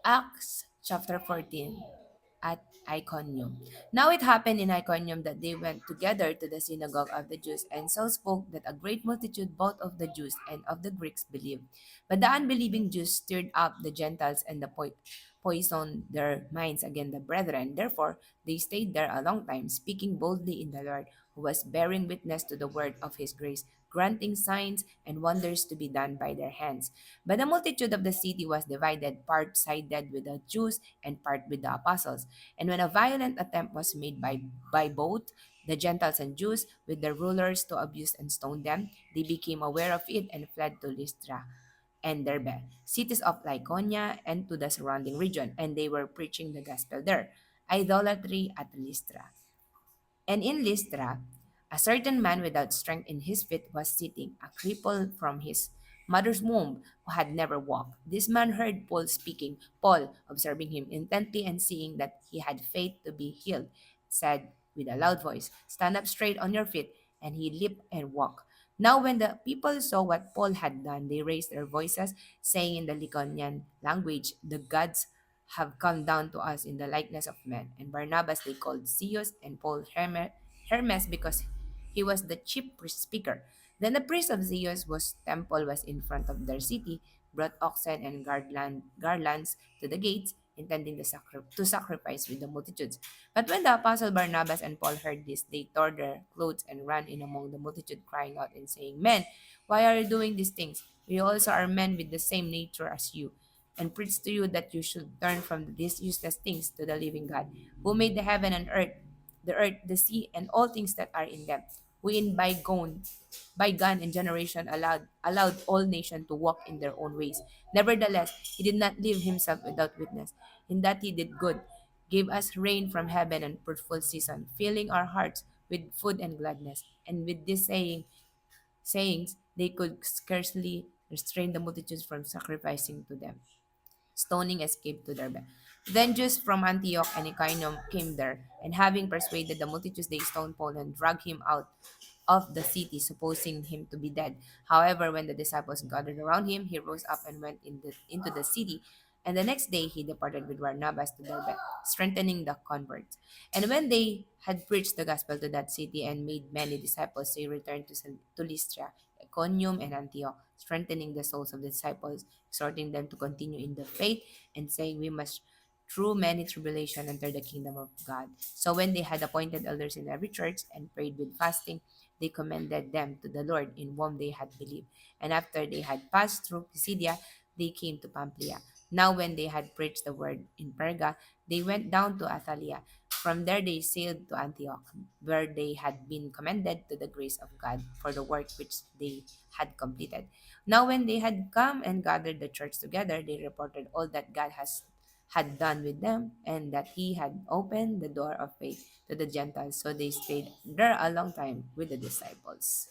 Acts chapter 14 at Iconium. Now it happened in Iconium that they went together to the synagogue of the Jews and so spoke that a great multitude both of the Jews and of the Greeks believed. But the unbelieving Jews stirred up the Gentiles and poisoned their minds against the brethren. Therefore, they stayed there a long time, speaking boldly in the Lord, who was bearing witness to the word of his grace, granting signs and wonders to be done by their hands. But the multitude of the city was divided, part sided with the Jews and part with the apostles. And when a violent attempt was made by both the Gentiles and Jews with their rulers to abuse and stone them, they became aware of it and fled to Lystra and Derbe, cities of Lycaonia and to the surrounding region, and they were preaching the gospel there. Idolatry at Lystra. And in Lystra, a certain man without strength in his feet was sitting, a cripple from his mother's womb, who had never walked. This man heard Paul speaking. Paul, observing him intently and seeing that he had faith to be healed, said with a loud voice, "Stand up straight on your feet." And he leaped and walked. Now, when the people saw what Paul had done, they raised their voices, saying in the Lycaonian language, "The gods have come down to us in the likeness of men." And Barnabas they called Zeus and Paul Hermes because he was the chief speaker. Then the priest of Zeus was temple was in front of their city, brought oxen and garlands to the gates, intending to sacrifice with the multitudes. But when the apostle Barnabas and Paul heard this, they tore their clothes and ran in among the multitude, crying out and saying, "Men, why are you doing these things? We also are men with the same nature as you, and preach to you that you should turn from these useless things to the living God, who made the heaven and earth, the sea, and all things that are in them, who in bygone and generation allowed all nations to walk in their own ways. Nevertheless, he did not leave himself without witness. In that he did good, gave us rain from heaven and fruitful season, filling our hearts with food and gladness." And with this sayings, they could scarcely restrain the multitudes from sacrificing to them. Stoning escaped to Derbe. Then Jews from Antioch and Iconium came there, and having persuaded the multitudes, they stoned Paul and dragged him out of the city, supposing him to be dead. However, when the disciples gathered around him, he rose up and went into the city. And the next day he departed with Barnabas to Derbe, strengthening the converts. And when they had preached the gospel to that city and made many disciples, they returned to Lystra, Iconium, and Antioch, strengthening the souls of the disciples, exhorting them to continue in the faith, and saying, "We must through many tribulation enter the kingdom of God." So when they had appointed elders in every church and prayed with fasting, they commended them to the Lord in whom they had believed. And after they had passed through Pisidia, they came to Pamphylia. Now when they had preached the word in Perga, they went down to Attalia. From there they sailed to Antioch, where they had been commended to the grace of God for the work which they had completed. Now when they had come and gathered the church together, they reported all that God had done with them, and that he had opened the door of faith to the Gentiles. So they stayed there a long time with the disciples.